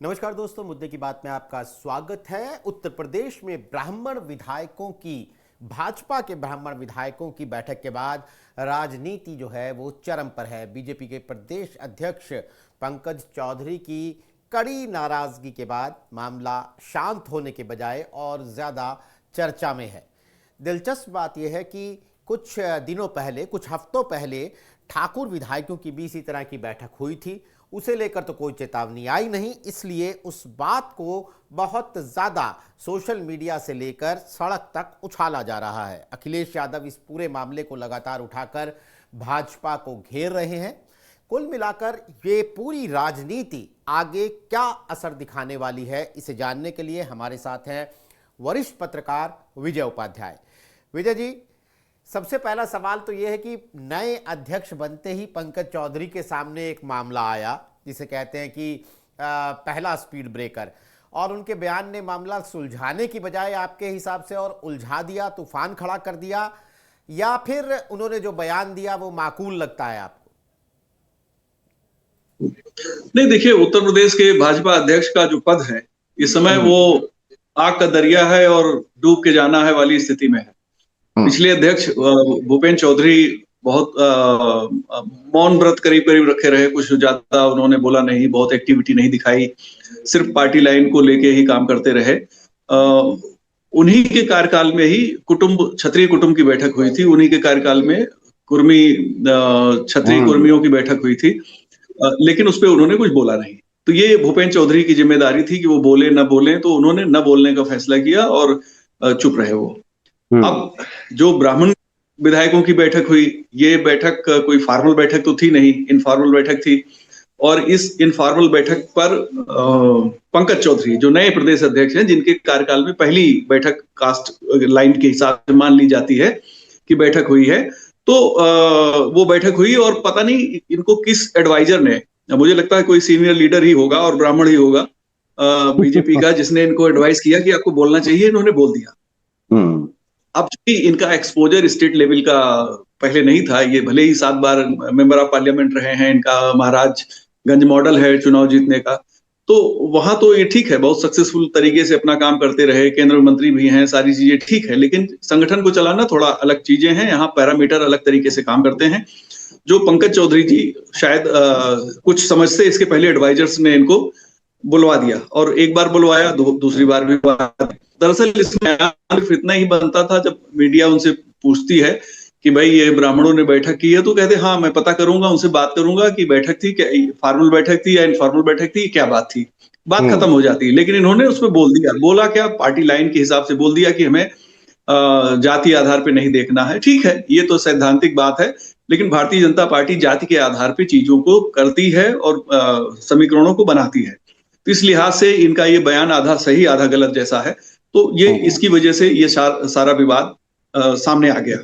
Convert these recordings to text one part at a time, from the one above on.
नमस्कार दोस्तों, मुद्दे की बात में आपका स्वागत है। उत्तर प्रदेश में ब्राह्मण विधायकों की, भाजपा के ब्राह्मण विधायकों की बैठक के बाद राजनीति जो है वो चरम पर है। बीजेपी के प्रदेश अध्यक्ष पंकज चौधरी की कड़ी नाराजगी के बाद मामला शांत होने के बजाय और ज़्यादा चर्चा में है। दिलचस्प बात यह है कि कुछ दिनों पहले, कुछ हफ्तों पहले ठाकुर विधायकों की भी इसी तरह की बैठक हुई थी। उसे लेकर तो कोई चेतावनी आई नहीं, इसलिए उस बात को बहुत ज़्यादा सोशल मीडिया से लेकर सड़क तक उछाला जा रहा है। अखिलेश यादव इस पूरे मामले को लगातार उठाकर भाजपा को घेर रहे हैं। कुल मिलाकर ये पूरी राजनीति आगे क्या असर दिखाने वाली है, इसे जानने के लिए हमारे साथ हैं वरिष्ठ पत्रकार विजय उपाध्याय। विजय जी, सबसे पहला सवाल तो यह है कि नए अध्यक्ष बनते ही पंकज चौधरी के सामने एक मामला आया जिसे कहते हैं कि पहला स्पीड ब्रेकर, और उनके बयान ने मामला सुलझाने की बजाय आपके हिसाब से और उलझा दिया, तूफान खड़ा कर दिया, या फिर उन्होंने जो बयान दिया वो माकूल लगता है आपको? नहीं, देखिए, उत्तर प्रदेश के भाजपा अध्यक्ष का जो पद है इस समय वो आग का दरिया है और डूब के जाना है वाली स्थिति में है। पिछले अध्यक्ष भूपेंद्र चौधरी बहुत मौन व्रत करीब करीब रखे रहे, कुछ ज्यादा उन्होंने बोला नहीं, बहुत एक्टिविटी नहीं दिखाई, सिर्फ पार्टी लाइन को लेके ही काम करते रहे। उन्हीं के कार्यकाल में ही क्षत्रिय कुटुंब की बैठक हुई थी, उन्हीं के कार्यकाल में कुर्मी क्षत्रिय कुर्मियों की बैठक हुई थी, लेकिन उस पर उन्होंने कुछ बोला नहीं। तो ये भूपेंद्र चौधरी की जिम्मेदारी थी कि वो बोले न बोले, तो उन्होंने न बोलने का फैसला किया और चुप रहे वो। अब जो ब्राह्मण विधायकों की बैठक हुई, ये बैठक कोई फॉर्मल बैठक तो थी नहीं, इनफॉर्मल बैठक थी, और इस इनफॉर्मल बैठक पर पंकज चौधरी जो नए प्रदेश अध्यक्ष हैं, जिनके कार्यकाल में पहली बैठक कास्ट लाइन के हिसाब से मान ली जाती है कि बैठक हुई है, तो वो बैठक हुई और पता नहीं इनको किस एडवाइजर ने, मुझे लगता है कोई सीनियर लीडर ही होगा और ब्राह्मण ही होगा बीजेपी का, जिसने इनको एडवाइस किया कि आपको बोलना चाहिए, इन्होंने बोल दिया। अब चूंकि इनका एक्सपोजर स्टेट लेवल का पहले नहीं था, ये भले ही 7 बार मेंबर ऑफ पार्लियामेंट रहे हैं, इनका महाराजगंज मॉडल है चुनाव जीतने का, तो वहां तो ये ठीक है, बहुत सक्सेसफुल तरीके से अपना काम करते रहे, केंद्र मंत्री भी हैं, सारी चीजें ठीक है, लेकिन संगठन को चलाना थोड़ा अलग चीजें हैं, यहाँ पैरामीटर अलग तरीके से काम करते हैं। जो पंकज चौधरी जी शायद कुछ समझते, इसके पहले एडवाइजर्स ने इनको बुलवा दिया, और एक बार बुलवाया, दूसरी बार भी बुलवाया। दरअसल इसमें सिर्फ इतना ही बनता था, जब मीडिया उनसे पूछती है कि भाई ये ब्राह्मणों ने बैठक की है, तो कहते हाँ मैं पता करूंगा, उनसे बात करूंगा कि बैठक थी क्या, फॉर्मल बैठक थी या इनफॉर्मल बैठक थी, क्या बात थी, बात खत्म हो जाती। लेकिन इन्होंने उसमें बोल दिया, बोला क्या, पार्टी लाइन के हिसाब से बोल दिया कि हमें जाति आधार पे नहीं देखना है। ठीक है, ये तो सैद्धांतिक बात है, लेकिन भारतीय जनता पार्टी जाति के आधार पे चीजों को करती है और समीकरणों को बनाती है, तो इस लिहाज से इनका ये बयान आधा सही आधा गलत जैसा है, तो ये इसकी वजह से ये सारा विवाद सामने आ गया।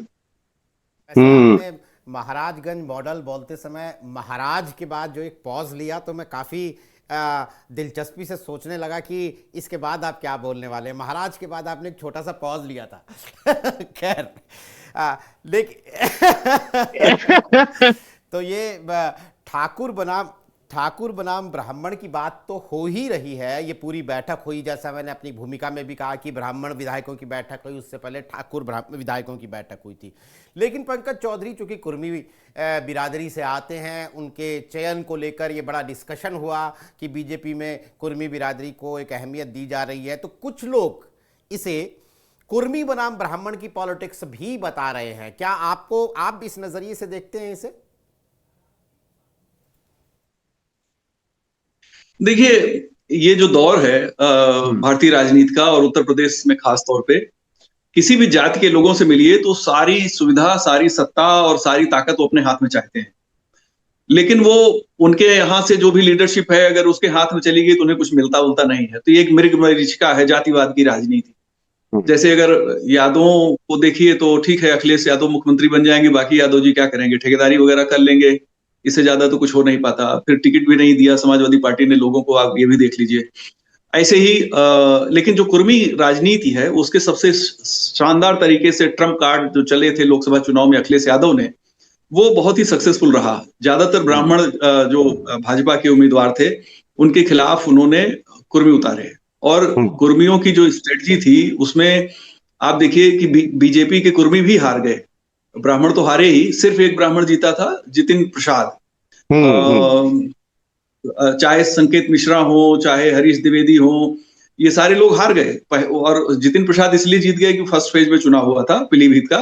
आपने महाराजगंज मॉडल बोलते समय महाराज के बाद जो एक पॉज लिया, तो मैं काफी दिलचस्पी से सोचने लगा कि इसके बाद आप क्या बोलने वाले हैं। महाराज के बाद आपने एक छोटा सा पॉज लिया था। खैर, लेकिन तो ये ठाकुर बनाम ब्राह्मण की बात तो हो ही रही है। ये पूरी बैठक हुई, जैसा मैंने अपनी भूमिका में भी कहा कि ब्राह्मण विधायकों की बैठक हुई, उससे पहले ठाकुर विधायकों की बैठक हुई थी। लेकिन पंकज चौधरी चूंकि कुर्मी बिरादरी से आते हैं, उनके चयन को लेकर ये बड़ा डिस्कशन हुआ कि बीजेपी में कुर्मी बिरादरी को एक अहमियत दी जा रही है, तो कुछ लोग इसे कुर्मी बनाम ब्राह्मण की पॉलिटिक्स भी बता रहे हैं। क्या आप इस नजरिए से देखते हैं इसे? देखिए, ये जो दौर है भारतीय राजनीति का, और उत्तर प्रदेश में खास तौर पे, किसी भी जाति के लोगों से मिलिए तो सारी सुविधा, सारी सत्ता और सारी ताकत वो अपने हाथ में चाहते हैं, लेकिन वो उनके यहाँ से जो भी लीडरशिप है, अगर उसके हाथ में चली गई तो उन्हें कुछ मिलता उलता नहीं है। तो ये एक मृगमरीचिका है जातिवाद की राजनीति। जैसे अगर यादवों को देखिए तो ठीक है, अखिलेश यादव मुख्यमंत्री बन जाएंगे, बाकी यादव जी क्या करेंगे, ठेकेदारी वगैरह कर लेंगे, इससे ज्यादा तो कुछ हो नहीं पाता। फिर टिकट भी नहीं दिया समाजवादी पार्टी ने लोगों को, आप ये भी देख लीजिए। ऐसे ही लेकिन जो कुर्मी राजनीति है उसके सबसे शानदार तरीके से ट्रम्प कार्ड जो चले थे लोकसभा चुनाव में अखिलेश यादव ने, वो बहुत ही सक्सेसफुल रहा। ज्यादातर ब्राह्मण जो भाजपा के उम्मीदवार थे उनके खिलाफ उन्होंने कुर्मी उतारे हैं। और कुर्मियों की जो स्ट्रेटजी थी उसमें आप देखिए कि बीजेपी के कुर्मी भी हार गए, ब्राह्मण तो हारे ही, सिर्फ एक ब्राह्मण जीता था, जितिन प्रसाद। चाहे संकेत मिश्रा हो, चाहे हरीश द्विवेदी हो, ये सारे लोग हार गए। और जितिन प्रसाद इसलिए जीत गए कि फर्स्ट फेज में चुनाव हुआ था पीलीभीत का,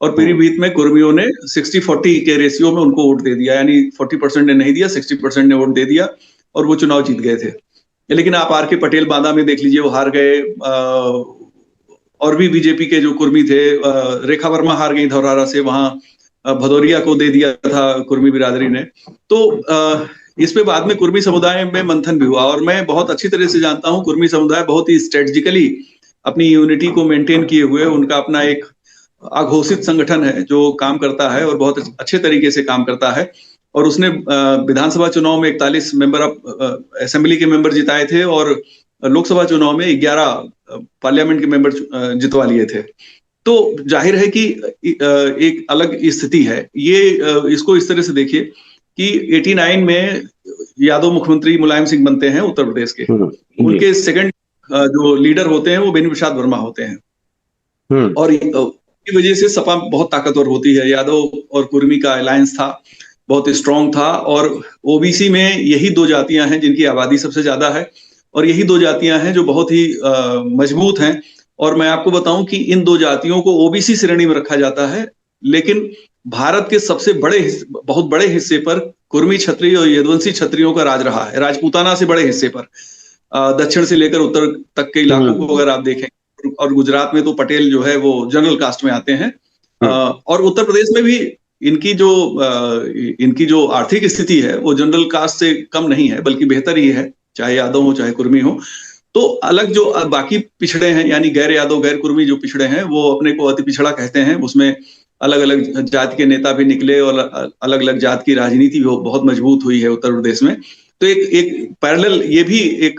और पीलीभीत में कुर्मियों ने 60-40 के रेशियो में उनको वोट दे दिया, यानी 40% ने नहीं दिया, 60% ने वोट दे दिया और वो चुनाव जीत गए थे। लेकिन आप आर के पटेल बांदा में देख लीजिए, वो हार गए। और भी बीजेपी के जो कुर्मी थे, रेखा वर्मा हार गई धौरारा से, वहां भदौरिया को दे दिया था कुर्मी बिरादरी ने। तो इस पे बाद में कुर्मी समुदाय में मंथन भी हुआ, और मैं बहुत अच्छी तरह से जानता हूं कुर्मी समुदाय बहुत ही स्ट्रेटेजिकली अपनी यूनिटी को मेंटेन किए हुए, उनका अपना एक अघोषित संगठन है जो काम करता है और बहुत अच्छे तरीके से काम करता है। और उसने विधानसभा चुनाव में 41 मेंबर ऑफ असेंबली के मेंबर जिताए थे, और लोकसभा चुनाव में 11 पार्लियामेंट के मेंबर जितवा लिए थे। तो जाहिर है कि एक अलग स्थिति है ये। इसको इस तरह से देखिए कि 89 में यादव मुख्यमंत्री मुलायम सिंह बनते हैं उत्तर प्रदेश के, उनके सेकंड जो लीडर होते हैं वो बेनी प्रसाद वर्मा होते हैं, और की वजह से सपा बहुत ताकतवर होती है। यादव और कुर्मी का अलायंस था, बहुत स्ट्रांग था, और ओबीसी में यही दो जातियां हैं जिनकी आबादी सबसे ज्यादा है, और यही दो जातियां हैं जो बहुत ही मजबूत हैं। और मैं आपको बताऊं कि इन दो जातियों को ओबीसी श्रेणी में रखा जाता है, लेकिन भारत के सबसे बहुत बड़े हिस्से पर कुर्मी क्षत्रिय और यदुवंशी क्षत्रियों का राज रहा है, राजपूताना से बड़े हिस्से पर, दक्षिण से लेकर उत्तर तक के इलाकों को अगर आप देखें। और गुजरात में तो पटेल जो है वो जनरल कास्ट में आते हैं, और उत्तर प्रदेश में भी इनकी जो आर्थिक स्थिति है वो जनरल कास्ट से कम नहीं है, बल्कि बेहतर ही है, चाहे यादव हो चाहे कुर्मी हो। तो अलग जो बाकी पिछड़े हैं, यानी गैर यादव गैर कुर्मी जो पिछड़े हैं, वो अपने को अति पिछड़ा कहते हैं। उसमें अलग अलग जाति के नेता भी निकले, और अलग अलग जाति की राजनीति भी बहुत मजबूत हुई है उत्तर प्रदेश में। तो एक पैरेलल ये भी एक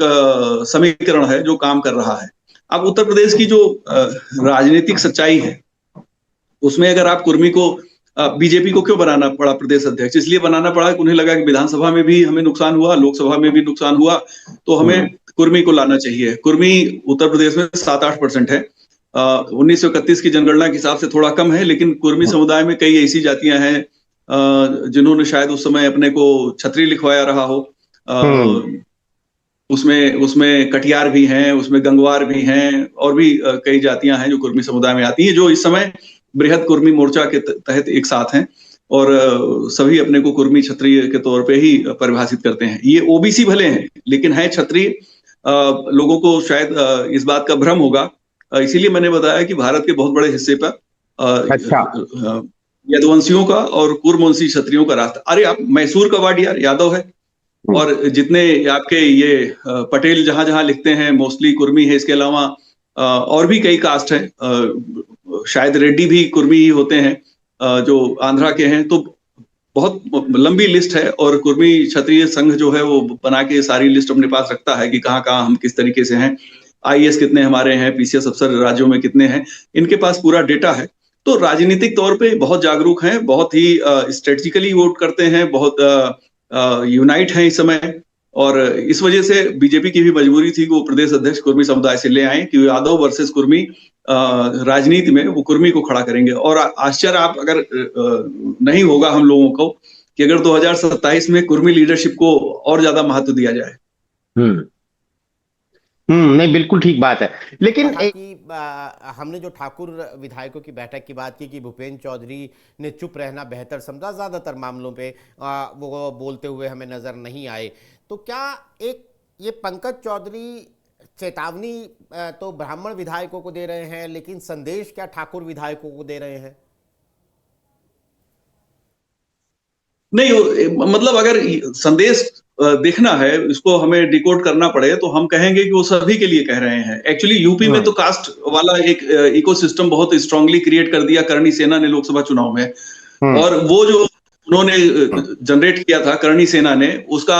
समीकरण है जो काम कर रहा है। अब उत्तर प्रदेश की जो राजनीतिक सच्चाई है उसमें अगर आप कुर्मी को, बीजेपी को क्यों बनाना पड़ा प्रदेश अध्यक्ष? इसलिए बनाना पड़ा कि उन्हें लगा कि विधानसभा में भी हमें नुकसान हुआ, लोकसभा में भी नुकसान हुआ, तो हमें कुर्मी को लाना चाहिए। कुर्मी उत्तर प्रदेश में 7-8% है, 1931 की जनगणना के हिसाब से थोड़ा कम है, लेकिन कुर्मी समुदाय में कई ऐसी जातियां हैं जिन्होंने शायद उस समय अपने को छत्री लिखवाया रहा हो। उसमें कटियार भी हैं, उसमें गंगवार भी हैं, और भी कई जातियां हैं जो कुर्मी समुदाय में आती हैं, जो इस समय बृहद कुर्मी मोर्चा के तहत एक साथ हैं, और सभी अपने को कुर्मी क्षत्रिय के तौर पे ही परिभाषित करते हैं। ये ओबीसी भले हैं लेकिन है क्षत्रिय। लोगों को शायद इस बात का भ्रम होगा, इसीलिए मैंने बताया कि भारत के बहुत बड़े हिस्से पर यदुवंशियों का और कुर्मवंशी क्षत्रियों का रास्ता। अरे आप मैसूर का वाडियार यादव है, और जितने आपके ये पटेल जहां जहां लिखते हैं मोस्टली कुर्मी है। इसके अलावा और भी कई कास्ट हैं, शायद रेड्डी भी कुर्मी ही होते हैं जो आंध्रा के हैं। तो बहुत लंबी लिस्ट है, और कुर्मी क्षत्रिय संघ जो है वो बना के सारी लिस्ट अपने पास रखता है कि कहाँ कहाँ हम किस तरीके से हैं, आईएएस कितने हमारे हैं, पीसीएस अफसर राज्यों में कितने हैं, इनके पास पूरा डेटा है। तो राजनीतिक तौर पे बहुत जागरूक हैं, बहुत ही स्ट्रेटेजिकली वोट करते हैं, बहुत यूनाइट हैं इस समय। और इस वजह से बीजेपी की भी मजबूरी थी कि वो प्रदेश अध्यक्ष कुर्मी समुदाय से ले आए, कि यादव वर्सेस कुर्मी राजनीति में वो कुर्मी को खड़ा करेंगे। और आश्चर्य आप अगर नहीं होगा हम लोगों को कि अगर 2027 में कुर्मी लीडरशिप को और ज्यादा महत्व दिया जाए। नहीं, बिल्कुल ठीक बात है। लेकिन हमने जो ठाकुर विधायकों की बैठक की बात की कि भूपेंद्र चौधरी ने चुप रहना बेहतर समझा, ज्यादातर मामलों पे वो बोलते हुए हमें नजर नहीं आए। तो क्या ये पंकज चौधरी चेतावनी तो ब्राह्मण विधायकों को दे रहे हैं, लेकिन संदेश क्या ठाकुर विधायकों को दे रहे हैं? नहीं, मतलब अगर संदेश देखना है, इसको हमें डिकोड करना पड़े, तो हम कहेंगे कि वो सभी के लिए कह रहे हैं। एक्चुअली यूपी में तो कास्ट वाला एक इकोसिस्टम बहुत स्ट्रांगली क्रिएट कर दिया करणी सेना ने लोकसभा चुनाव में, और वो जो उन्होंने जनरेट किया था करणी सेना ने, उसका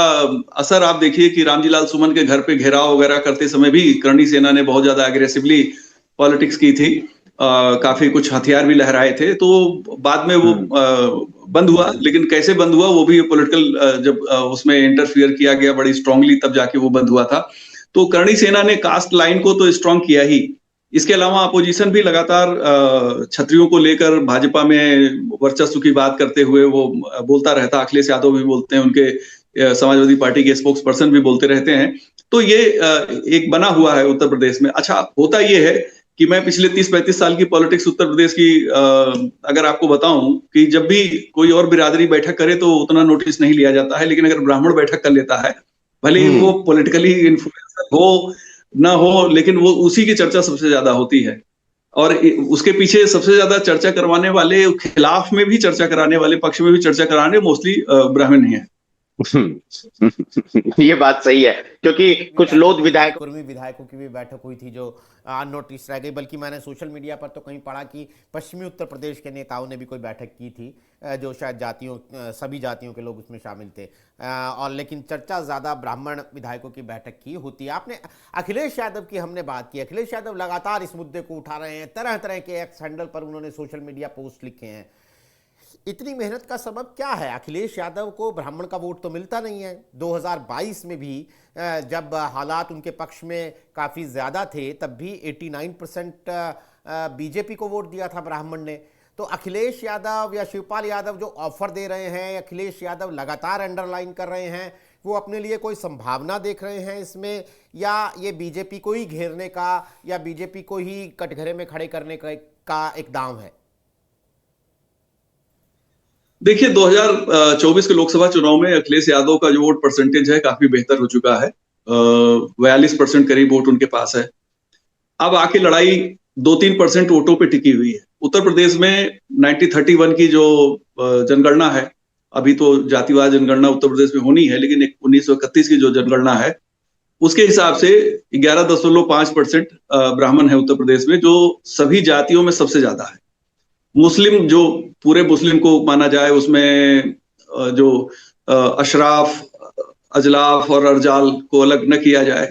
असर आप देखिए कि रामजीलाल सुमन के घर पे घेराव वगैरह करते समय भी करणी सेना ने बहुत ज्यादा एग्रेसिवली पॉलिटिक्स की थी, काफी कुछ हथियार भी लहराए थे। तो बाद में वो बंद हुआ, लेकिन कैसे बंद हुआ वो भी पॉलिटिकल जब उसमें इंटरफियर किया गया बड़ी स्ट्रांगली, तब जाके वो बंद हुआ था। तो करणी सेना ने कास्ट लाइन को तो स्ट्रांग किया ही। इसके अलावा अपोजिशन भी लगातार क्षत्रियों को लेकर भाजपा में वर्चस्व की बात करते हुए वो बोलता रहता। अखिलेश यादव भी बोलते हैं, उनके समाजवादी पार्टी के स्पोक्स पर्सन भी बोलते रहते हैं। तो ये एक बना हुआ है उत्तर प्रदेश में। अच्छा, होता ये है कि मैं पिछले 30-35 साल की पॉलिटिक्स उत्तर प्रदेश की अगर आपको बताऊं कि जब भी कोई और बिरादरी बैठक करे तो उतना नोटिस नहीं लिया जाता है, लेकिन अगर ब्राह्मण बैठक कर लेता है, भले ही वो पॉलिटिकली इन्फ्लुएंसर हो ना हो, लेकिन वो उसी की चर्चा सबसे ज्यादा होती है। और उसके पीछे सबसे ज्यादा चर्चा करवाने वाले, खिलाफ में भी चर्चा कराने वाले, पक्ष में भी चर्चा कराने मोस्टली ब्राह्मण ही है। ये बात सही है, क्योंकि कुछ लोग विधायक कुर्मी विधायकों की भी बैठक हुई थी जो अननोटिस रह गई। बल्कि मैंने सोशल मीडिया पर तो कहीं पढ़ा कि पश्चिमी उत्तर प्रदेश के नेताओं ने भी कोई बैठक की थी, जो शायद सभी जातियों के लोग उसमें शामिल थे, और लेकिन चर्चा ज़्यादा ब्राह्मण विधायकों की बैठक की होती है। आपने अखिलेश यादव की हमने बात की। अखिलेश यादव लगातार इस मुद्दे को उठा रहे हैं, तरह तरह के एक्स हैंडल पर उन्होंने सोशल मीडिया पोस्ट लिखे हैं। इतनी मेहनत का सबब क्या है? अखिलेश यादव को ब्राह्मण का वोट तो मिलता नहीं है। 2022 में भी जब हालात उनके पक्ष में काफ़ी ज़्यादा थे, तब भी 89% बीजेपी को वोट दिया था ब्राह्मण ने। तो अखिलेश यादव या शिवपाल यादव जो ऑफर दे रहे हैं, अखिलेश यादव लगातार अंडरलाइन कर रहे हैं, वो अपने लिए कोई संभावना देख रहे हैं इसमें, या ये बीजेपी को ही घेरने का या बीजेपी को ही कटघरे में खड़े करने का एक दांव है? देखिए, 2024 के लोकसभा चुनाव में अखिलेश यादव का जो वोट परसेंटेज है काफी बेहतर हो चुका है। 42% करीब वोट उनके पास है। अब आके लड़ाई 2-3% वोटों पे टिकी हुई है। उत्तर प्रदेश में 1931 की जो जनगणना है, अभी तो जातिवाद जनगणना उत्तर प्रदेश में होनी है, लेकिन 1931 की जो जनगणना है उसके हिसाब से 11.5% ब्राह्मण है उत्तर प्रदेश में, जो सभी जातियों में सबसे ज्यादा है। मुस्लिम, जो पूरे मुस्लिम को माना जाए, उसमें जो अशराफ, अजलाफ और अर्जाल को अलग न किया जाए,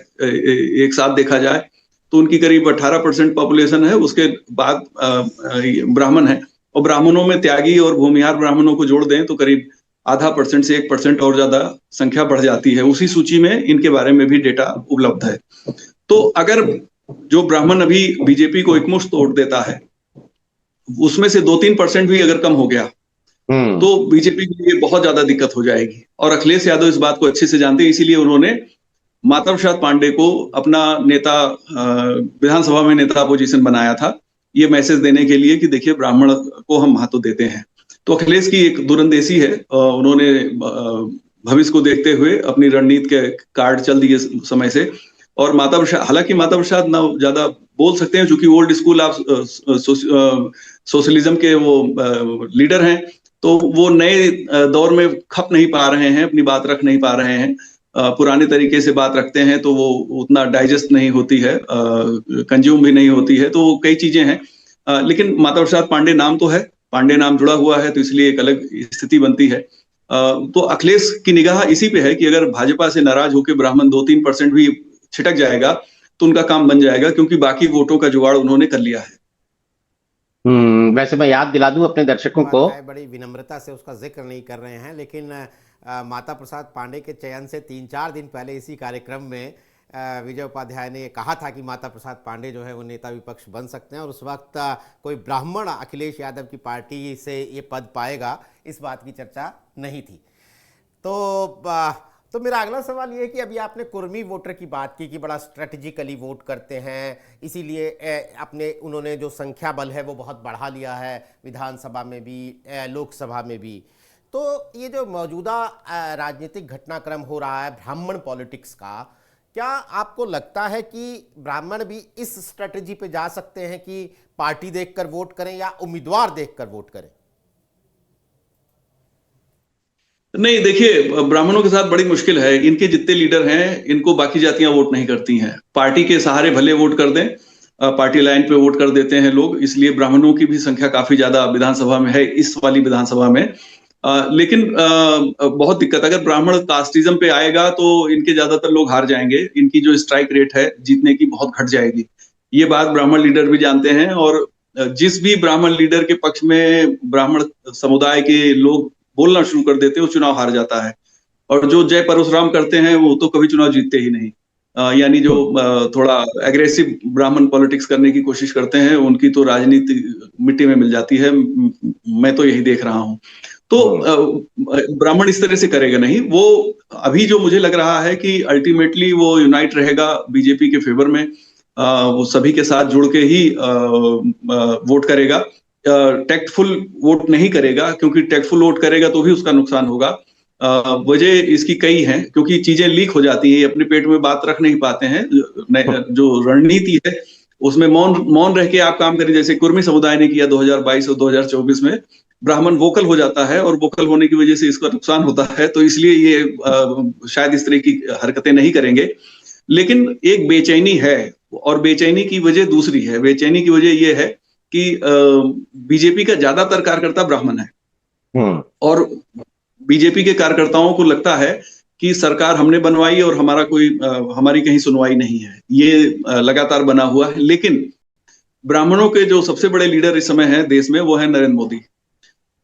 एक साथ देखा जाए, तो उनकी करीब 18% पॉपुलेशन है। उसके बाद ब्राह्मण है, और ब्राह्मणों में त्यागी और भूमिहार ब्राह्मणों को जोड़ दें तो करीब 0.5% से 1% और ज्यादा संख्या बढ़ जाती है। उसी सूची में इनके बारे में भी डेटा उपलब्ध है। तो अगर जो ब्राह्मण अभी बीजेपी को एकमुश्त वोट देता है, उसमें से 2-3% भी अगर कम हो गया तो बीजेपी के लिए बहुत ज्यादा दिक्कत हो जाएगी। और अखिलेश यादव इस बात को अच्छे से जानते हैं, इसीलिए उन्होंने माता प्रसाद पांडे को अपना नेता, विधानसभा में नेता अपोजिशन बनाया था, ये मैसेज देने के लिए कि देखिए ब्राह्मण को हम महत्व देते हैं। तो अखिलेश की एक दूरंदेशी है। उन्होंने भविष्य को देखते हुए अपनी रणनीति के कार्ड चल दिए समय से। और हालांकि माता प्रसाद ना ज्यादा बोल सकते हैं, क्योंकि ओल्ड स्कूल ऑफ सोशलिज्म के वो लीडर हैं, तो वो नए दौर में खप नहीं पा रहे हैं, अपनी बात रख नहीं पा रहे हैं। पुराने तरीके से बात रखते हैं तो वो उतना डाइजेस्ट नहीं होती है, कंज्यूम भी नहीं होती है, तो कई चीजें हैं। लेकिन माता प्रसाद पांडे नाम तो है, पांडे नाम जुड़ा हुआ है, तो इसलिए एक अलग स्थिति बनती है। तो अखिलेश की निगाह इसी पे है कि अगर भाजपा से नाराज होकर ब्राह्मण 2-3% भी छिटक जाएगा तो उनका काम बन जाएगा, क्योंकि बाकी वोटों का जुगाड़ उन्होंने कर लिया है। वैसे मैं याद दिला दूं अपने दर्शकों को, बड़ी विनम्रता से उसका जिक्र नहीं कर रहे हैं, लेकिन माता प्रसाद पांडे के चयन से 3-4 दिन पहले इसी कार्यक्रम में विजय उपाध्याय ने कहा था कि माता प्रसाद पांडे जो है वो नेता विपक्ष बन सकते हैं, और उस वक्त कोई ब्राह्मण अखिलेश यादव की पार्टी से ये पद पाएगा, इस बात की चर्चा नहीं थी। तो मेरा अगला सवाल ये है कि अभी आपने कुर्मी वोटर की बात की कि बड़ा स्ट्रेटजिकली वोट करते हैं, इसीलिए उन्होंने जो संख्या बल है वो बहुत बढ़ा लिया है, विधानसभा में भी लोकसभा में भी। तो ये जो मौजूदा राजनीतिक घटनाक्रम हो रहा है ब्राह्मण पॉलिटिक्स का, क्या आपको लगता है कि ब्राह्मण भी इस स्ट्रेटजी पे जा सकते हैं कि पार्टी देखकर वोट करें या उम्मीदवार देखकर वोट करें? नहीं, देखिए, ब्राह्मणों के साथ बड़ी मुश्किल है। इनके जितने लीडर हैं, इनको बाकी जातियां वोट नहीं करती हैं। पार्टी के सहारे भले वोट कर दें, पार्टी लाइन पे वोट कर देते हैं लोग, इसलिए ब्राह्मणों की भी संख्या काफी ज्यादा विधानसभा में है, इस वाली विधानसभा में। लेकिन बहुत दिक्कत, अगर ब्राह्मण कास्टिज्म पे आएगा तो इनके ज्यादातर लोग हार जाएंगे। इनकी जो स्ट्राइक रेट है जीतने की बहुत घट जाएगी। ये बात ब्राह्मण लीडर भी जानते हैं, और जिस भी ब्राह्मण लीडर के पक्ष में ब्राह्मण समुदाय के लोग बोलना शुरू कर देते हैं, वो चुनाव हार जाता है। और जो जय परशुराम करते हैं वो तो कभी चुनाव जीतते ही नहीं। यानी जो थोड़ा एग्रेसिव ब्राह्मण पॉलिटिक्स करने की कोशिश करते हैं, उनकी तो राजनीति मिट्टी में मिल जाती है। मैं तो यही देख रहा हूं। तो ब्राह्मण इस तरह से करेगा नहीं। वो अभी जो मुझे लग रहा है कि अल्टीमेटली वो यूनाइट रहेगा बीजेपी के फेवर में, वो सभी के साथ जुड़ के ही वोट करेगा। टेक्टफुल वोट नहीं करेगा, क्योंकि टेक्टफुल वोट करेगा तो भी उसका नुकसान होगा। वजह इसकी कई हैं, क्योंकि चीजें लीक हो जाती है, अपने पेट में बात रख नहीं पाते हैं। जो रणनीति है उसमें मौन रह के आप काम करें, जैसे कुर्मी समुदाय ने किया 2022 और 2024 में। ब्राह्मण वोकल हो जाता है और वोकल होने की वजह से इसका नुकसान होता है, तो इसलिए ये शायद इस तरह की हरकतें नहीं करेंगे। लेकिन एक बेचैनी है, और बेचैनी की वजह दूसरी है। बेचैनी की वजह यह है कि बीजेपी का ज्यादातर कार्यकर्ता ब्राह्मण है, और बीजेपी के कार्यकर्ताओं को लगता है कि सरकार हमने बनवाई और हमारी कहीं सुनवाई नहीं है। ये लगातार बना हुआ है। लेकिन ब्राह्मणों के जो सबसे बड़े लीडर इस समय है देश में, वो है नरेंद्र मोदी।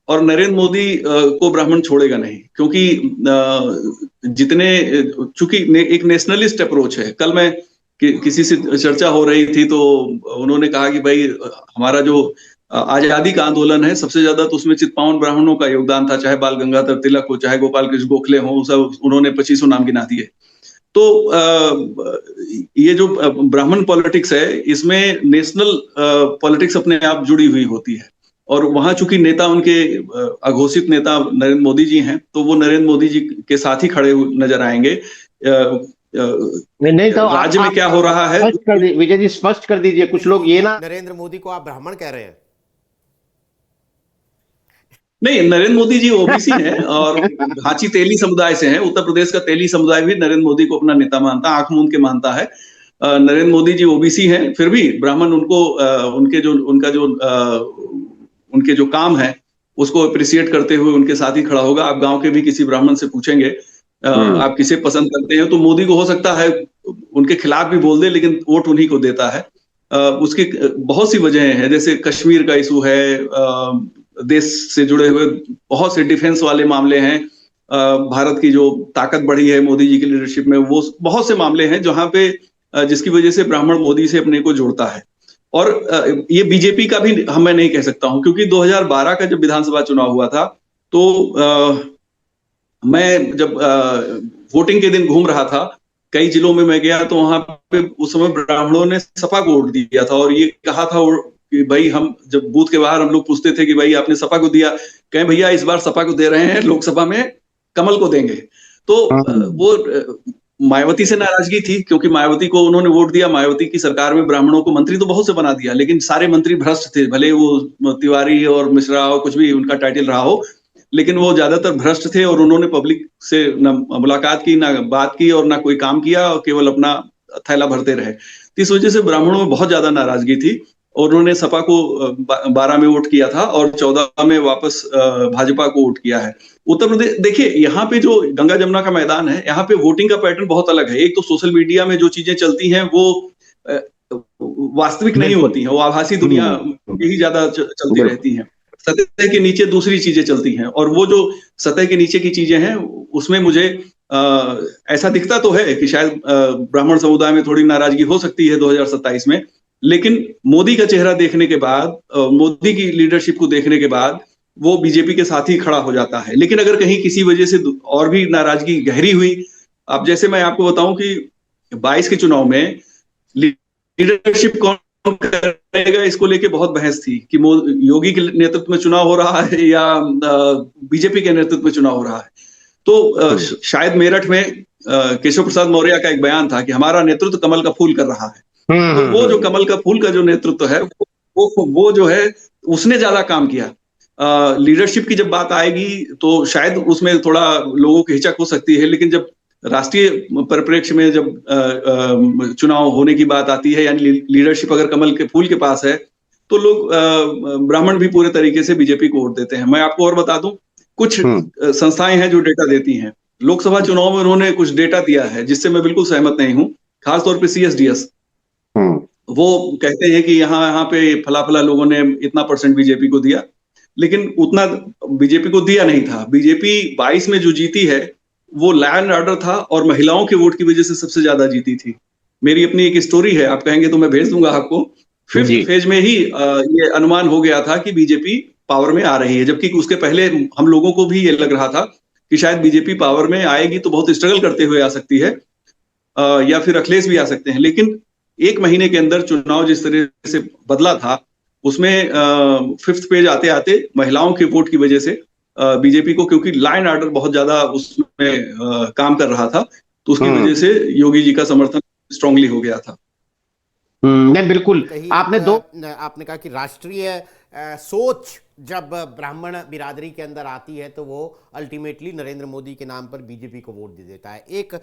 और नरेंद्र मोदी को ब्राह्मण छोड़ेगा नहीं, क्योंकि चूंकि एक नेशनलिस्ट अप्रोच है। कल मैं किसी से चर्चा हो रही थी, तो उन्होंने कहा कि भाई हमारा जो आजादी का आंदोलन है, सबसे ज्यादा तो उसमें चित्पावन ब्राह्मणों का योगदान था, चाहे बाल गंगाधर तिलक हो, चाहे गोपाल कृष्ण गोखले हो, सब उन्होंने 25 नाम गिना दिए। तो ये जो ब्राह्मण पॉलिटिक्स है, इसमें नेशनल पॉलिटिक्स अपने आप जुड़ी हुई होती है। और वहां चूंकि नेता उनके अघोषित नेता नरेंद्र मोदी जी हैं, तो वो नरेंद्र मोदी जी के साथ ही खड़े नजर आएंगे। नहीं तो राज्य में क्या हो रहा है, विजय जी स्पष्ट कर दीजिए। कुछ लोग ये ना, नरेंद्र मोदी को आप ब्राह्मण कह रहे हैं? नहीं, नरेंद्र मोदी जी ओबीसी हैं और घाची तेली समुदाय से हैं। उत्तर प्रदेश का तेली समुदाय भी नरेंद्र मोदी को अपना नेता मानता है, आंख मूंद के मानता है। नरेंद्र मोदी जी ओबीसी हैं, फिर भी ब्राह्मण उनको उनके जो काम है उसको अप्रिशिएट करते हुए उनके साथ ही खड़ा होगा। आप गांव के भी किसी ब्राह्मण से पूछेंगे आप किसे पसंद करते हैं, तो मोदी को हो सकता है उनके खिलाफ भी बोल दे, लेकिन वोट उन्हीं को देता है। उसकी बहुत सी वजहें हैं, जैसे कश्मीर का इशू है, देश से जुड़े हुए बहुत से डिफेंस वाले मामले हैं, भारत की जो ताकत बढ़ी है मोदी जी की लीडरशिप में, वो बहुत से मामले हैं जहां पे जिसकी वजह से ब्राह्मण मोदी से अपने को जोड़ता है। और ये बीजेपी का भी मैं नहीं कह सकता हूं, क्योंकि 2012 का जब विधानसभा चुनाव हुआ था, तो मैं जब वोटिंग के दिन घूम रहा था, कई जिलों में मैं गया, तो वहां पे उस समय ब्राह्मणों ने सपा को वोट दिया था। और ये कहा था कि भाई, हम जब बूथ के बाहर हम लोग पूछते थे कि भाई आपने सपा को दिया, कहें भैया इस बार सपा को दे रहे हैं, लोकसभा में कमल को देंगे। तो वो मायावती से नाराजगी थी, क्योंकि मायावती को उन्होंने वोट दिया। मायावती की सरकार में ब्राह्मणों को मंत्री तो बहुत से बना दिया, लेकिन सारे मंत्री भ्रष्ट थे, भले वो तिवारी और मिश्रा और कुछ भी उनका टाइटल रहा हो, लेकिन वो ज्यादातर भ्रष्ट थे। और उन्होंने पब्लिक से ना मुलाकात की, ना बात की, और ना कोई काम किया, और केवल अपना थैला भरते रहे। इस वजह से ब्राह्मणों में बहुत ज्यादा नाराजगी थी, और उन्होंने सपा को 12 में वोट किया था और 14 में वापस भाजपा को वोट किया है। उत्तर प्रदेश देखिए, यहाँ पे जो गंगा जमुना का मैदान है, यहाँ पे वोटिंग का पैटर्न बहुत अलग है। एक तो सोशल मीडिया में जो चीजें चलती हैं वो वास्तविक नहीं होती हैं, वो आभासी दुनिया यही ज्यादा चलती रहती हैं। सतह के नीचे दूसरी चीजें चलती हैं, और वो जो सतह के नीचे की चीजें हैं, उसमें मुझे ऐसा दिखता तो है कि शायद ब्राह्मण समुदाय में थोड़ी नाराजगी हो सकती है 2027 में। लेकिन मोदी का चेहरा देखने के बाद, मोदी की लीडरशिप को देखने के बाद, वो बीजेपी के साथ ही खड़ा हो जाता है। लेकिन अगर कहीं किसी वजह से और भी नाराजगी गहरी हुई, अब जैसे मैं आपको बताऊं कि 22 के चुनाव में लीडरशिप कौन करेगा, इसको लेके बहुत बहस थी कि योगी के नेतृत्व में चुनाव हो रहा है या बीजेपी के नेतृत्व में चुनाव हो रहा है। तो शायद मेरठ में केशव प्रसाद मौर्य का एक बयान था कि हमारा नेतृत्व कमल का फूल कर रहा है। तो वो जो कमल का फूल का जो नेतृत्व है, वो जो है उसने ज्यादा काम किया। लीडरशिप की जब बात आएगी तो शायद उसमें थोड़ा लोगों की हिचक हो सकती है, लेकिन जब राष्ट्रीय परिप्रेक्ष्य में जब चुनाव होने की बात आती है, यानी लीडरशिप अगर कमल के फूल के पास है, तो लोग ब्राह्मण भी पूरे तरीके से बीजेपी को वोट देते हैं। मैं आपको और बता दूं, कुछ संस्थाएं हैं जो डेटा देती हैं। लोकसभा चुनाव में उन्होंने कुछ डेटा दिया है जिससे मैं बिल्कुल सहमत नहीं हूं, खासतौर पे CSDS। वो कहते हैं कि यहाँ पे फला फला लोगों ने इतना % बीजेपी को दिया, लेकिन उतना बीजेपी को दिया नहीं था। बीजेपी 22 में जो जीती है, वो लॉ एंड ऑर्डर था और महिलाओं के वोट की वजह से सबसे ज्यादा जीती थी। मेरी अपनी एक स्टोरी है, आप कहेंगे तो मैं भेज दूंगा आपको। जी। 5th फेज में ही ये अनुमान हो गया था कि बीजेपी पावर में आ रही है, जबकि उसके पहले हम लोगों को भी ये लग रहा था कि शायद बीजेपी पावर में आएगी तो बहुत स्ट्रगल करते हुए आ सकती है, या फिर अखिलेश भी आ सकते हैं। लेकिन 1 महीने के अंदर चुनाव जिस तरह से बदला था, उसमें 5th पेज आते आते महिलाओं के वोट की वजह से बीजेपी को, क्योंकि लॉ एंड ऑर्डर बहुत ज्यादा उसमें काम कर रहा था, तो उसकी वजह से योगी जी का समर्थन स्ट्रांगली हो गया था। नहीं, बिल्कुल। आपने आपने कहा कि राष्ट्रीय सोच जब ब्राह्मण बिरादरी के अंदर आती है तो वो अल्टीमेटली नरेंद्र मोदी के नाम पर बीजेपी को वोट दे देता है। एक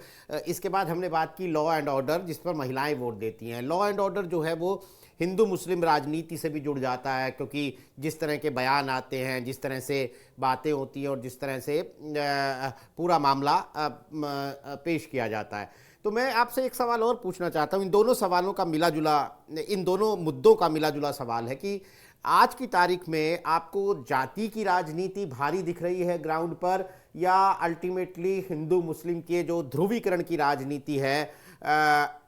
इसके बाद हमने बात की लॉ एंड ऑर्डर, जिस पर महिलाएं वोट देती हैं। लॉ एंड ऑर्डर जो है वो हिंदू मुस्लिम राजनीति से भी जुड़ जाता है, क्योंकि जिस तरह के बयान आते हैं, जिस तरह से बातें होती हैं और जिस तरह से पूरा मामला पेश किया जाता है। तो मैं आपसे एक सवाल और पूछना चाहता हूँ, इन दोनों सवालों का मिला जुला, इन दोनों मुद्दों का मिला जुला सवाल है कि आज की तारीख में आपको जाति की राजनीति भारी दिख रही है ग्राउंड पर, या अल्टीमेटली हिंदू मुस्लिम के जो ध्रुवीकरण की राजनीति है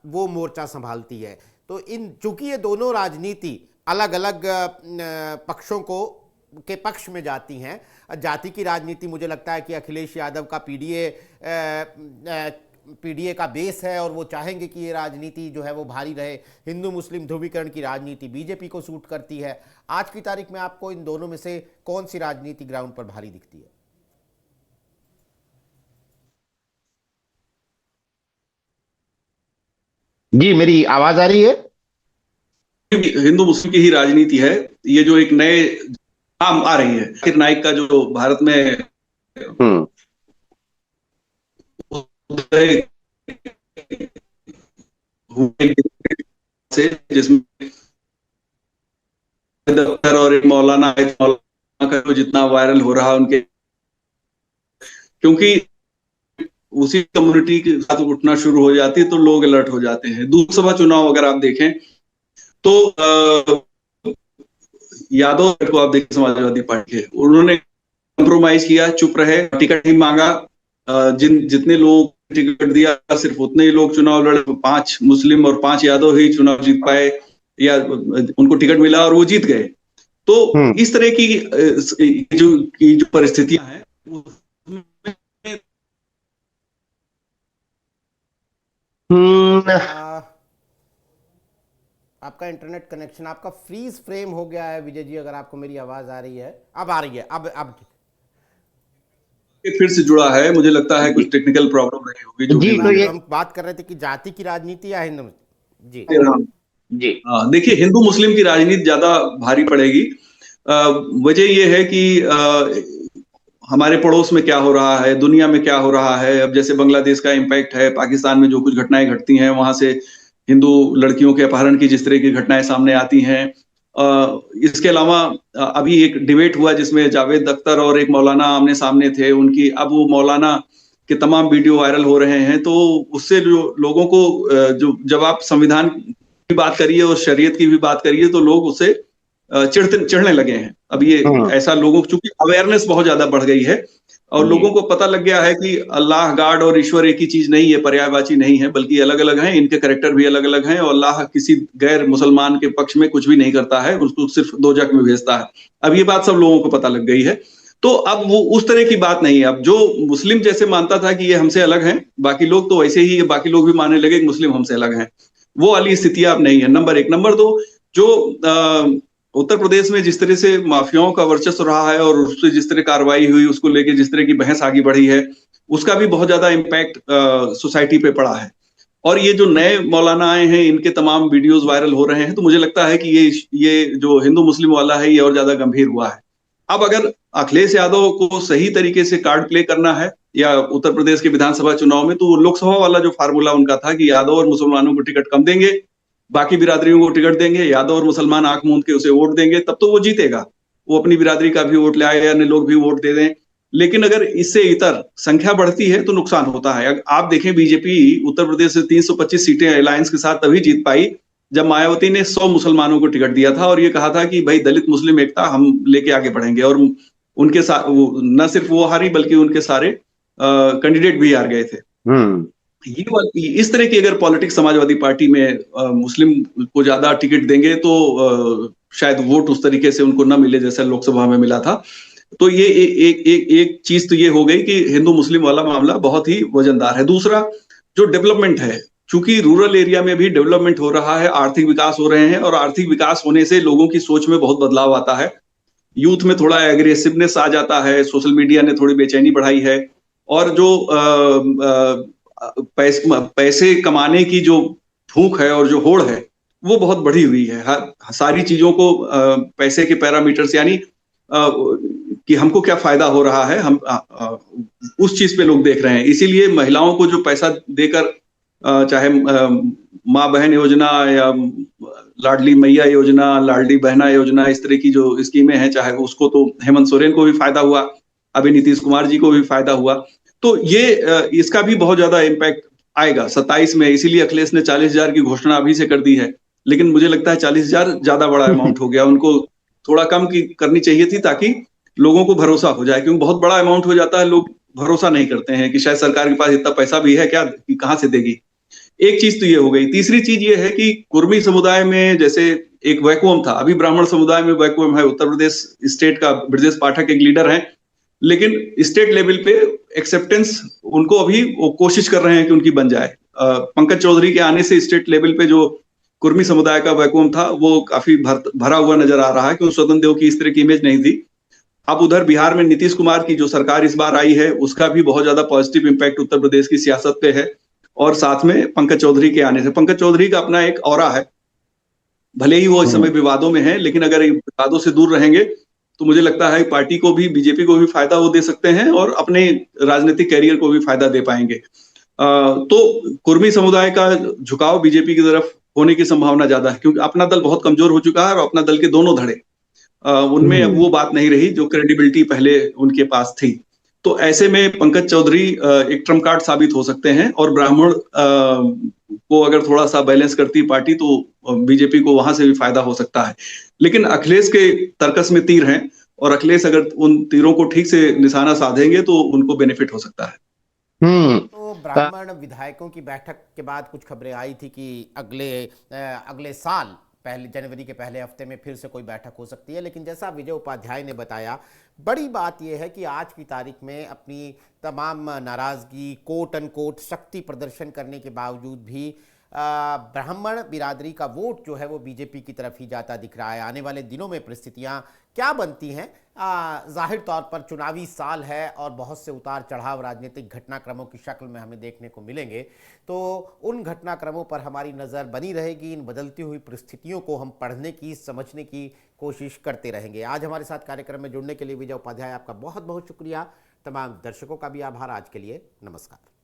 वो मोर्चा संभालती है। तो इन चूंकि ये दोनों राजनीति अलग अलग पक्षों को के पक्ष में जाती हैं, जाति की राजनीति मुझे लगता है कि अखिलेश यादव का पीडीए का बेस है और वो चाहेंगे कि ये राजनीति जो है वो भारी रहे। हिंदू मुस्लिम ध्रुवीकरण की राजनीति बीजेपी को सूट करती है। आज की तारीख में आपको इन दोनों में से कौन सी राजनीति ग्राउंड पर भारी दिखती है? जी, मेरी आवाज आ रही है? हिंदू मुस्लिम की ही राजनीति है। ये जो एक नए नाम आ रही है, जाकिर नाइक का जो भारत में से, जिसमें दफ्तर और मौलाना का जो जितना वायरल हो रहा उनके, क्योंकि उसी कम्युनिटी के साथ उठना शुरू हो जाती है तो लोग अलर्ट हो जाते हैं। लोकसभा चुनाव अगर आप देखें तो यादव को आप देखें, समाजवादी पार्टी के, उन्होंने कंप्रोमाइज किया, चुप रहे, टिकट ही मांगा। जितने लोग टिकट दिया सिर्फ उतने ही लोग चुनाव लड़े। 5 मुस्लिम और 5 यादव ही चुनाव जीत पाए, या उनको टिकट मिला और वो जीत गए। तो इस तरह की जो परिस्थितियां हैं, आपका इंटरनेट कनेक्शन, आपका फ्रीज फ्रेम हो गया है विजय जी, अगर आपको मेरी आवाज आ रही है। अब आ रही है, अब फिर से जुड़ा है, मुझे लगता है कुछ टेक्निकल प्रॉब्लम रही होगी। जो जी, तो ये हम बात कर रहे थे कि जाति की राजनीति या हिंदू। जी जी, देखिए, हिंदू मुस्लिम की राजनीति ज्यादा भारी पड़ेगी। वजह यह है कि हमारे पड़ोस में क्या हो रहा है, दुनिया में क्या हो रहा है। अब जैसे बांग्लादेश का इम्पैक्ट है, पाकिस्तान में जो कुछ घटनाएं घटती हैं, वहां से हिंदू लड़कियों के अपहरण की जिस तरह की घटनाएं सामने आती हैं। इसके अलावा अभी एक डिबेट हुआ जिसमें जावेद अख्तर और एक मौलाना आमने सामने थे उनकी, अब वो मौलाना के तमाम वीडियो वायरल हो रहे हैं। तो उससे जो लोगों को, जो जब आप संविधान की बात करिए और शरीयत की भी बात करिए तो लोग उससे चिढ़ने लगे हैं। अब ये ऐसा लोगों, चूंकि अवेयरनेस बहुत ज्यादा बढ़ गई है और लोगों को पता लग गया है कि अल्लाह, गॉड और ईश्वर एक ही चीज नहीं है, पर्यायवाची नहीं है, बल्कि अलग अलग हैं, इनके कैरेक्टर भी अलग अलग हैं, और अल्लाह किसी गैर मुसलमान के पक्ष में कुछ भी नहीं करता है, उसको सिर्फ दोजख में भेजता है। अब ये बात सब लोगों को पता लग गई है। तो अब वो उस तरह की बात नहीं है। अब जो मुस्लिम जैसे मानता था कि ये हमसे अलग हैं, बाकी लोग तो वैसे ही, बाकी लोग भी मानने लगे कि मुस्लिम हमसे अलग हैं, वो वाली स्थितियां अब नहीं है। नंबर 1। नंबर 2, जो उत्तर प्रदेश में जिस तरह से माफियाओं का वर्चस्व रहा है और उससे जिस तरह कार्रवाई हुई, उसको लेके जिस तरह की बहस आगे बढ़ी है, उसका भी बहुत ज्यादा इम्पैक्ट सोसाइटी पे पड़ा है। और ये जो नए मौलाना आए हैं, इनके तमाम वीडियोस वायरल हो रहे हैं, तो मुझे लगता है कि ये जो हिंदू मुस्लिम वाला है, ये और ज्यादा गंभीर हुआ है। अब अगर अखिलेश यादव को सही तरीके से कार्ड प्ले करना है या उत्तर प्रदेश के विधानसभा चुनाव में, तो लोकसभा वाला जो फार्मूला उनका था कि यादव और मुसलमानों को टिकट कम देंगे, बाकी बिरादरियों को टिकट देंगे, यादव और मुसलमान आंख मूंद के उसे वोट देंगे, तब तो वो जीतेगा। वो अपनी बिरादरी का भी वोट ले आए या अन्य लोग भी वोट दे दें। लेकिन अगर इससे इतर संख्या बढ़ती है तो नुकसान होता है। आप देखें, बीजेपी उत्तर प्रदेश से 325 सीटें अलायंस के साथ तभी जीत पाई जब मायावती ने 100 मुसलमानों को टिकट दिया था और ये कहा था कि भाई दलित मुस्लिम एकता हम लेके आगे बढ़ेंगे। और उनके साथ न सिर्फ वो हारी बल्कि उनके सारे कैंडिडेट भी हार गए थे। इस तरह की अगर पॉलिटिक्स समाजवादी पार्टी में मुस्लिम को ज्यादा टिकट देंगे तो शायद वोट उस तरीके से उनको न मिले जैसा लोकसभा में मिला था। तो ये एक चीज तो ये हो गई कि हिंदू मुस्लिम वाला मामला बहुत ही वजनदार है। दूसरा जो डेवलपमेंट है, चूंकि रूरल एरिया में भी डेवलपमेंट हो रहा है, आर्थिक विकास हो रहे हैं, और आर्थिक विकास होने से लोगों की सोच में बहुत बदलाव आता है, यूथ में थोड़ा एग्रेसिवनेस आ जाता है, सोशल मीडिया ने थोड़ी बेचैनी बढ़ाई है, और जो पैसे कमाने की जो भूख है और जो होड़ है वो बहुत बढ़ी हुई है। सारी चीजों को पैसे के पैरामीटर्स, यानी कि हमको क्या फायदा हो रहा है, हम उस चीज पे लोग देख रहे हैं। इसीलिए महिलाओं को जो पैसा देकर चाहे माँ बहन योजना या लाडली मैया योजना, लाडली बहना योजना, इस तरह की जो स्कीमें हैं, चाहे उसको तो हेमंत सोरेन को भी फायदा हुआ, अभी नीतीश कुमार जी को भी फायदा हुआ, तो ये इसका भी बहुत ज्यादा इम्पैक्ट आएगा 27 में। इसीलिए अखिलेश ने 40,000 की घोषणा अभी से कर दी है, लेकिन मुझे लगता है 40,000 ज्यादा बड़ा अमाउंट हो गया, उनको थोड़ा कम की करनी चाहिए थी ताकि लोगों को भरोसा हो जाए, क्योंकि बहुत बड़ा अमाउंट हो जाता है, लोग भरोसा नहीं करते हैं कि शायद सरकार के पास इतना पैसा भी है क्या, कि कहां से देगी। एक चीज तो ये हो गई। तीसरी चीज ये है कि कुर्मी समुदाय में जैसे एक वैक्यूम था, अभी ब्राह्मण समुदाय में वैक्यूम है। उत्तर प्रदेश स्टेट का ब्रजेश पाठक एक लीडर है, लेकिन स्टेट लेवल पे एक्सेप्टेंस उनको अभी वो कोशिश कर रहे हैं कि उनकी बन जाए। पंकज चौधरी के आने से स्टेट लेवल पे जो कुर्मी समुदाय का वैक्यूम था वो काफी भरा हुआ नजर आ रहा है, क्योंकि स्वतंत्र देव की इस तरह की इमेज नहीं थी। अब उधर बिहार में नीतीश कुमार की जो सरकार इस बार आई है, उसका भी बहुत ज्यादा पॉजिटिव इंपैक्ट उत्तर प्रदेश की सियासत पे है, और साथ में पंकज चौधरी के आने से। पंकज चौधरी का अपना एक ऑरा है, भले ही वो इस समय विवादों में है, लेकिन अगर विवादों से दूर रहेंगे तो मुझे लगता है पार्टी को भी, बीजेपी को भी फायदा वो दे सकते हैं, और अपने राजनीतिक कैरियर को भी फायदा दे पाएंगे। तो कुर्मी समुदाय का झुकाव बीजेपी की तरफ होने की संभावना ज्यादा है, क्योंकि अपना दल बहुत कमजोर हो चुका है, और अपना दल के दोनों धड़े उनमें अब वो बात नहीं रही जो क्रेडिबिलिटी पहले उनके पास थी। तो ऐसे में पंकज चौधरी एक ट्रम्प कार्ड साबित हो सकते हैं, और ब्राह्मण को अगर थोड़ा सा बैलेंस करती पार्टी तो बीजेपी को वहां से भी फायदा हो सकता है। लेकिन अखिलेश के तर्कस में तीर हैं, और अखिलेश अगर उन तीरों को ठीक से निशाना साधेंगे तो उनको बेनिफिट हो सकता है। तो ब्राह्मण विधायकों की बैठक के बाद कुछ खबरें आई थी कि अगले साल पहले जनवरी के पहले हफ्ते में फिर से कोई बैठक हो सकती है, लेकिन जैसा विजय उपाध्याय ने बताया, बड़ी बात यह है कि आज की तारीख में अपनी तमाम नाराजगी, कोट अनकोट शक्ति प्रदर्शन करने के बावजूद भी ब्राह्मण बिरादरी का वोट जो है वो बीजेपी की तरफ ही जाता दिख रहा है। आने वाले दिनों में परिस्थितियां क्या बनती हैं, जाहिर तौर पर चुनावी साल है और बहुत से उतार चढ़ाव राजनीतिक घटनाक्रमों की शक्ल में हमें देखने को मिलेंगे, तो उन घटनाक्रमों पर हमारी नज़र बनी रहेगी। इन बदलती हुई परिस्थितियों को हम पढ़ने की, समझने की कोशिश करते रहेंगे। आज हमारे साथ कार्यक्रम में जुड़ने के लिए विजय उपाध्याय, आपका बहुत बहुत शुक्रिया। तमाम दर्शकों का भी आभार। आज के लिए नमस्कार।